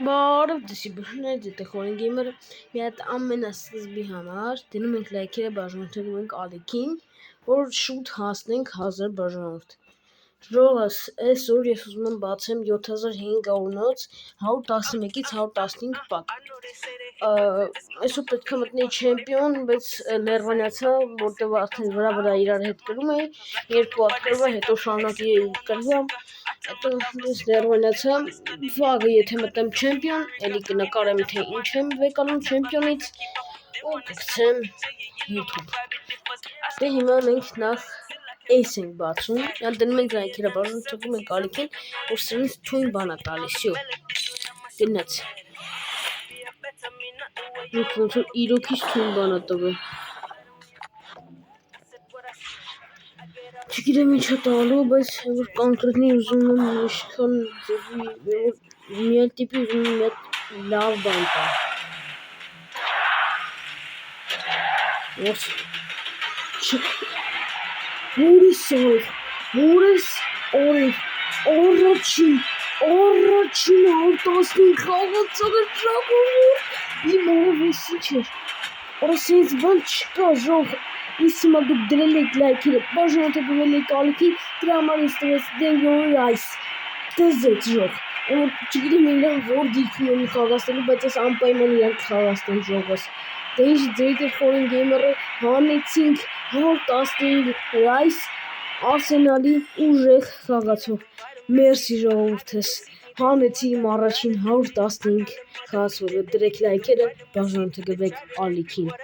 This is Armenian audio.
Բարև ձեզ բժիշկներ, դե խորին գեյմերը մի հատ ամենասկզբի համար դնում ենք լայքերը, բաժանորդում ենք ալիքին, որ շուտ հասնենք 1000 բաժանորդ։ Ժողովուրդ, այսօր ես ուզում եմ բացեմ 7500-նոց 111-ից 115 պակ։ Այսօր պետք է մտնեի չեմպիոն, բայց լեռվանացա, որտեղ արդեն վրա իրար հետ կրում էի, երկու հատ կրվա, հետո շարունակի էի կրվա, հետո լեռվանացա, վաղը եթե մտնեմ չեմպիոն, էլի կնկարեմ, թե ինչ եմ վեկանում չեմպիոնից, ու կգցեմ YouTube։ Դե հիմա մենք նախ էս ենք բացում, դնում ենք լայքերը, բաժանորդում ենք ալիքին, որ սրանից թույն բան է տալիս, գնաց։ Ոնց որ իրոքից թույն բան է տվել։ Չգիտեմ ինչ է տալու, բայց որ կոնկրետնի ուզում եմ ինչքան ձևի, մի հատ տիպի ուզում եմ մի հատ լավ բան տա։ Որես օրեր, առաջին 115 խաղացողը ժողովուրդ, իմ օրս ինչ էր, օրս ինձ բան չկա ժող, ինձ հիմա դուք դրել եք լայքերը, բաժանորդել եք ալիքին, դրա համար ինձ տվեց դենգորի այս, դզեց ժող, չգիտեմ իրան որ դիքն եմ խաղացնելու, բայց ես անպայման իրան կխաղացնեմ ժողս։ Դե ինչ ձեր խորին գեյմերը հանեցինք 115 այս Արսենալի ուժեղ խաղացող, մերսի ժողովուրդս, հանեցի իմ առաջին 115 խաղացողը, դրեք լայքերը, բաժանորդեք ալիքին։